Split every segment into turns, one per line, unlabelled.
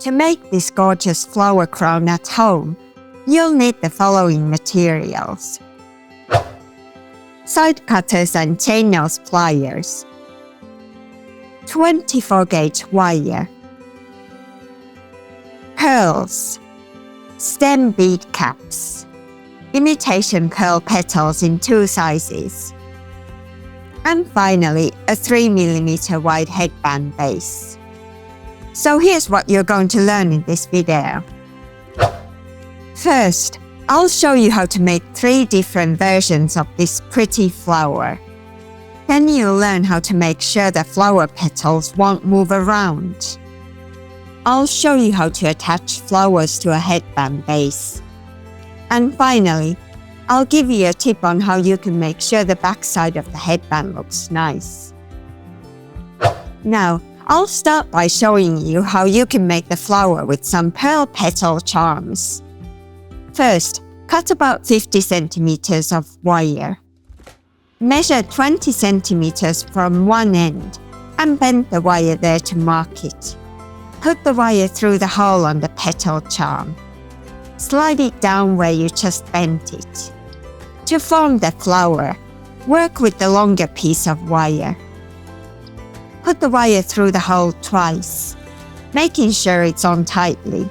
To make this gorgeous flower crown at home, you'll need the following materials: side cutters and chain nose pliers, 24-gauge wire, pearls, stem bead caps, imitation pearl petals in 2 sizes, and finally a 3mm wide headband base. So here's what you're going to learn in this video. First, I'll show you how to make 3 different versions of this pretty flower. Then you'll learn how to make sure the flower petals won't move around. I'll show you how to attach flowers to a headband base. And finally, I'll give you a tip on how you can make sure the backside of the headband looks nice. Now, I'll start by showing you how you can make the flower with some pearl petal charms. First, cut about 50 centimeters of wire. Measure 20 centimeters from one end and bend the wire there to mark it. Put the wire through the hole on the petal charm. Slide it down where you just bent it. To form the flower, work with the longer piece of wire. Put the wire through the hole twice, making sure it's on tightly.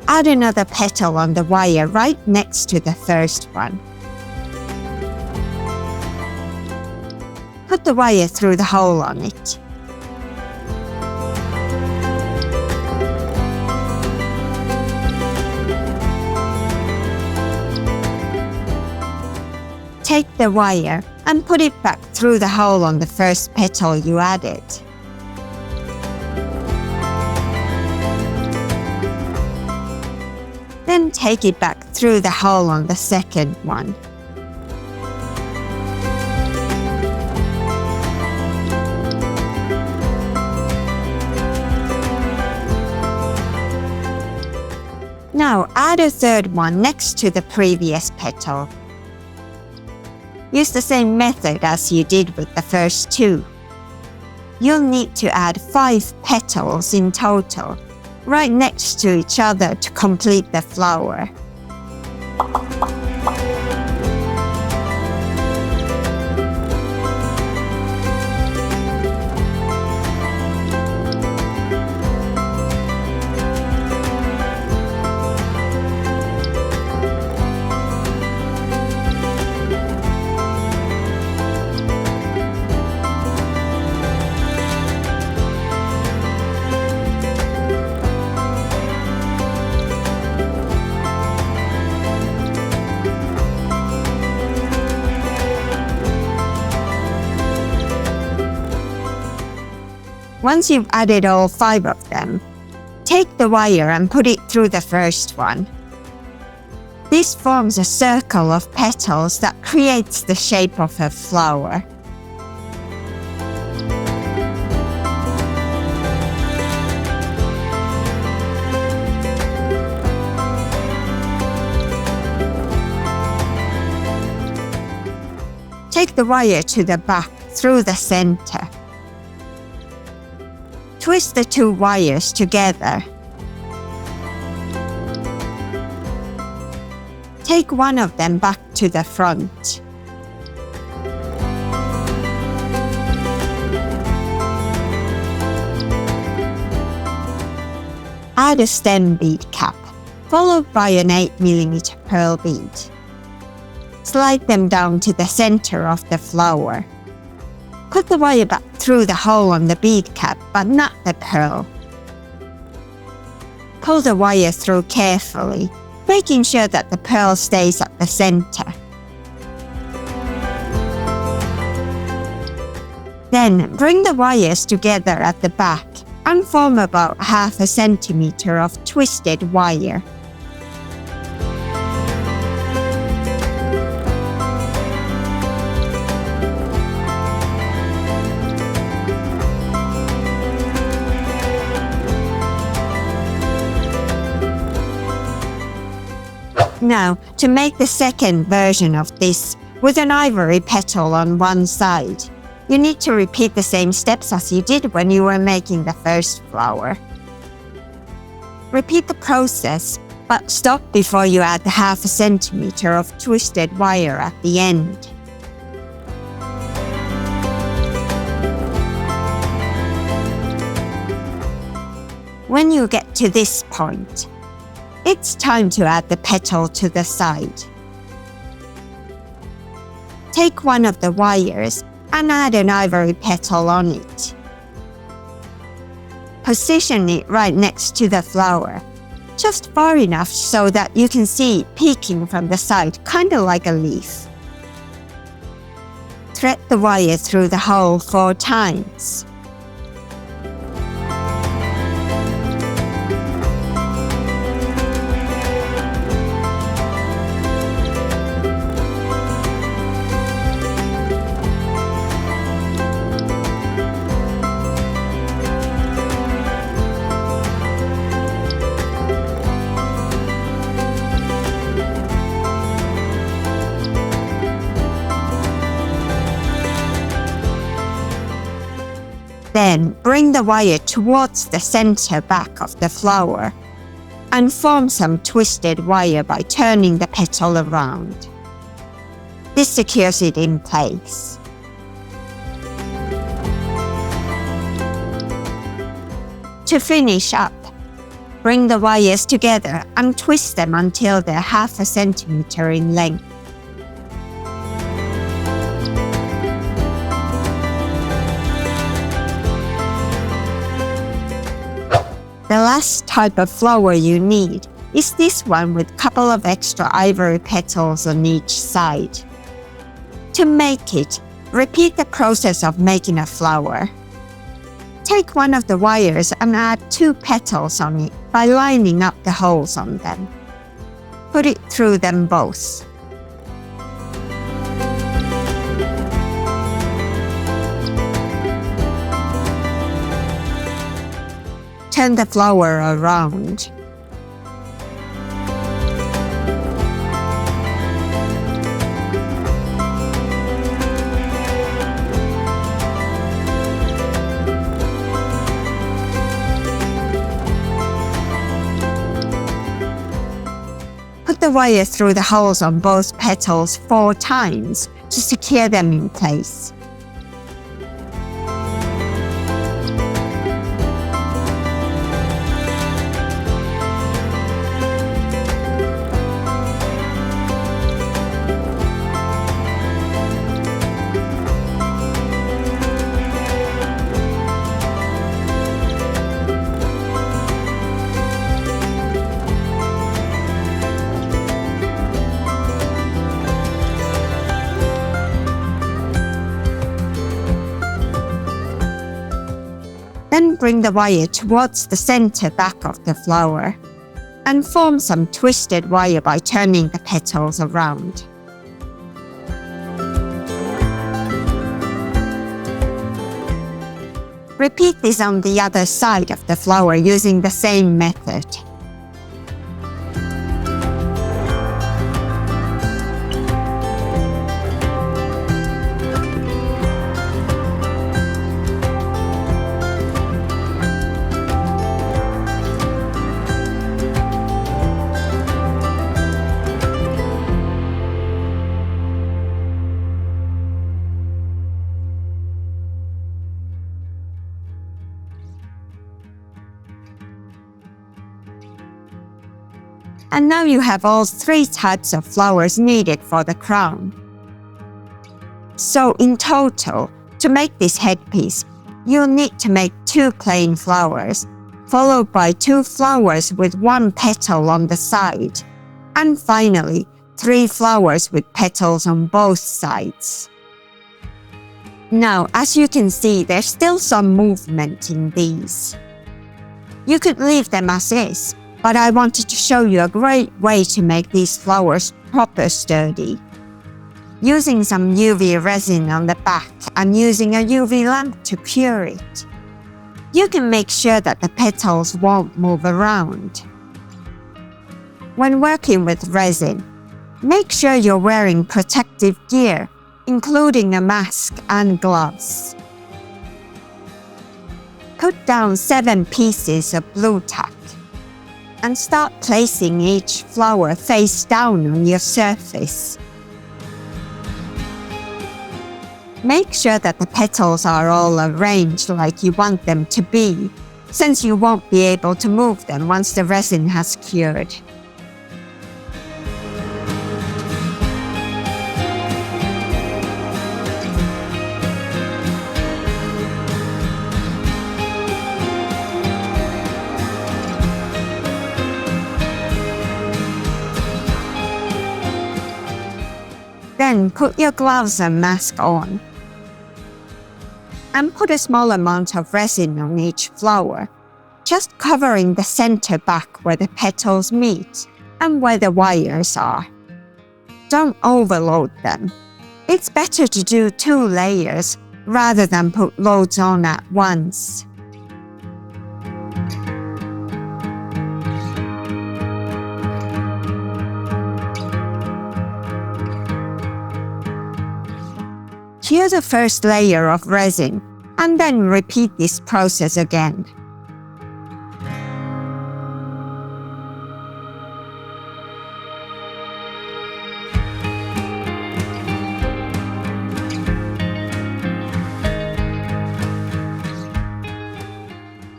Add another petal on the wire right next to the first one. Put the wire through the hole on it. Take the wire and put it back through the hole on the first petal you added. Then take it back through the hole on the second one. Now add a third one next to the previous petal. Use the same method as you did with the first 2. You'll need to add 5 petals in total, right next to each other to complete the flower. Once you've added all 5 of them, take the wire and put it through the first one. This forms a circle of petals that creates the shape of a flower. Take the wire to the back through the center. Twist the 2 wires together. Take one of them back to the front. Add a stem bead cap, followed by an 8mm pearl bead. Slide them down to the center of the flower. Put the wire back through the hole on the bead cap, but not the pearl. Pull the wire through carefully, making sure that the pearl stays at the center. Then bring the wires together at the back and form about 1/2 centimeter of twisted wire. Now, to make the second version of this with an ivory petal on one side. You need to repeat the same steps as you did when you were making the first flower. Repeat the process, but stop before you add the 1/2 centimeter of twisted wire at the end. When you get to this point, it's time to add the petal to the side. Take one of the wires and add an ivory petal on it. Position it right next to the flower, just far enough so that you can see it peeking from the side, kind of like a leaf. Thread the wire through the hole 4 times. Then bring the wire towards the center back of the flower and form some twisted wire by turning the petal around. This secures it in place. To finish up, bring the wires together and twist them until they're 1/2 centimeter in length. The last type of flower you need is this one with a couple of extra ivory petals on each side. To make it, repeat the process of making a flower. Take one of the wires and add 2 petals on it by lining up the holes on them. Put it through them both. Turn the flower around. Put the wire through the holes on both petals 4 times to secure them in place. Then bring the wire towards the center back of the flower and form some twisted wire by turning the petals around. Repeat this on the other side of the flower using the same method. And now you have all 3 types of flowers needed for the crown. So in total, to make this headpiece, you'll need to make 2 plain flowers, followed by 2 flowers with 1 petal on the side, and finally 3 flowers with petals on both sides. Now, as you can see, there's still some movement in these. You could leave them as is, but I wanted to show you a great way to make these flowers proper sturdy. Using some UV resin on the back and using a UV lamp to cure it, you can make sure that the petals won't move around. When working with resin, Make sure you're wearing protective gear, including a mask and gloves. Put down 7 pieces of blue tack and start placing each flower face down on your surface. Make sure that the petals are all arranged like you want them to be, since you won't be able to move them once the resin has cured. Then put your gloves and mask on. And put a small amount of resin on each flower, just covering the center back where the petals meet and where the wires are. Don't overload them. It's better to do 2 layers rather than put loads on at once. Cure the first layer of resin, and then repeat this process again.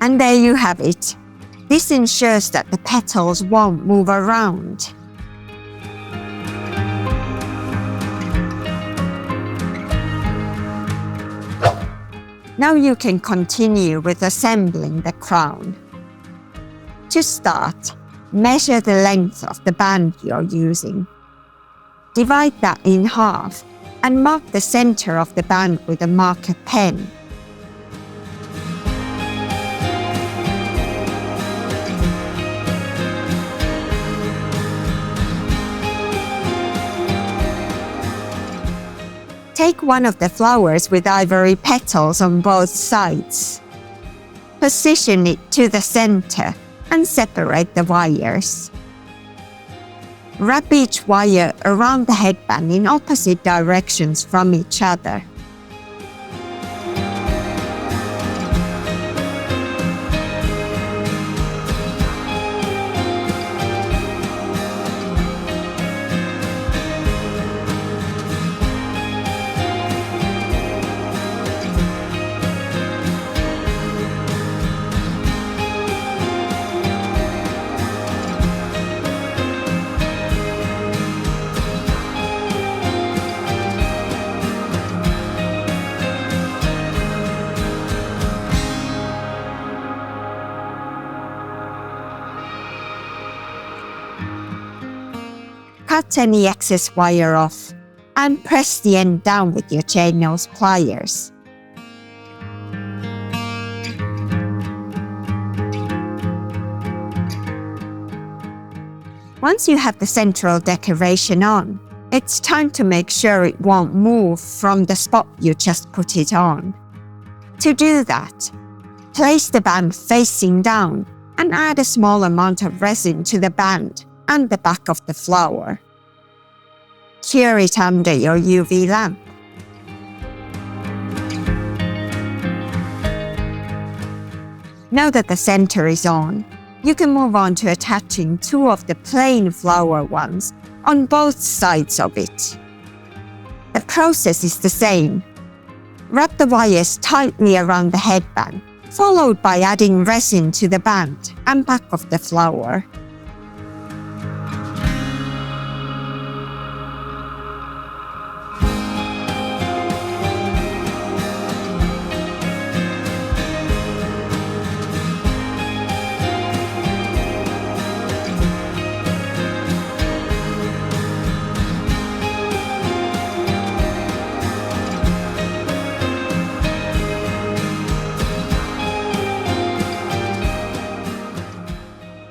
And there you have it. This ensures that the petals won't move around. Now you can continue with assembling the crown. To start, measure the length of the band you're using. Divide that in half and mark the center of the band with a marker pen. Take one of the flowers with ivory petals on both sides. Position it to the center and separate the wires. Wrap each wire around the headband in opposite directions from each other. Cut any excess wire off and press the end down with your chain nose pliers. Once you have the central decoration on, it's time to make sure it won't move from the spot you just put it on. To do that, place the band facing down and add a small amount of resin to the band and the back of the flower. Cure it under your UV lamp. Now that the center is on, you can move on to attaching 2 of the plain flower ones on both sides of it. The process is the same. Wrap the wires tightly around the headband, followed by adding resin to the band and back of the flower.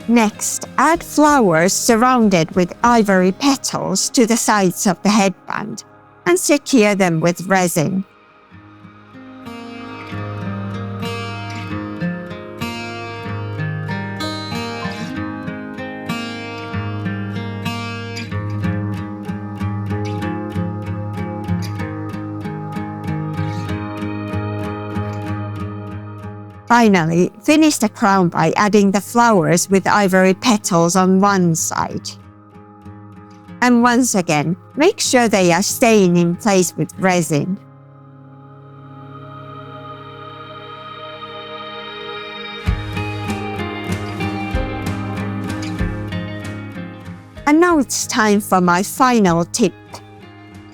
Next, add flowers surrounded with ivory petals to the sides of the headband and secure them with resin. Finally, finish the crown by adding the flowers with ivory petals on one side. And once again, make sure they are staying in place with resin. And now it's time for my final tip.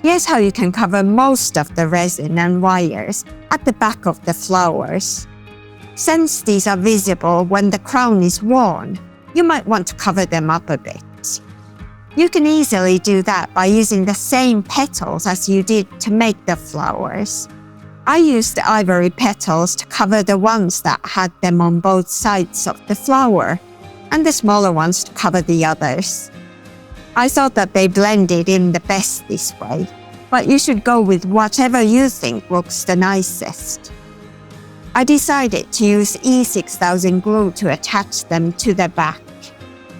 Here's how you can cover most of the resin and wires at the back of the flowers. Since these are visible when the crown is worn, you might want to cover them up a bit. You can easily do that by using the same petals as you did to make the flowers. I used the ivory petals to cover the ones that had them on both sides of the flower, and the smaller ones to cover the others. I thought that they blended in the best this way, but you should go with whatever you think looks the nicest. I decided to use E6000 glue to attach them to the back.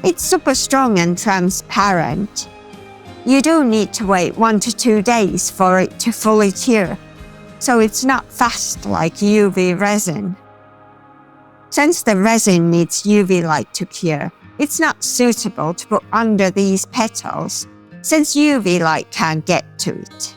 It's super strong and transparent. You do need to wait 1 to 2 days for it to fully cure, so it's not fast like UV resin. Since the resin needs UV light to cure, it's not suitable to put under these petals, since UV light can't get to it.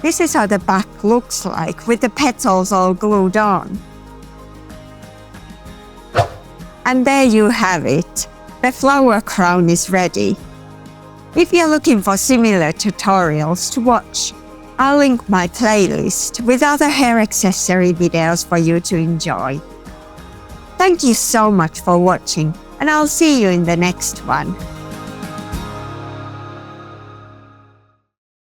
This is how the back looks like with the petals all glued on. And there you have it. The flower crown is ready. If you're looking for similar tutorials to watch, I'll link my playlist with other hair accessory videos for you to enjoy. Thank you so much for watching, and I'll see you in the next one.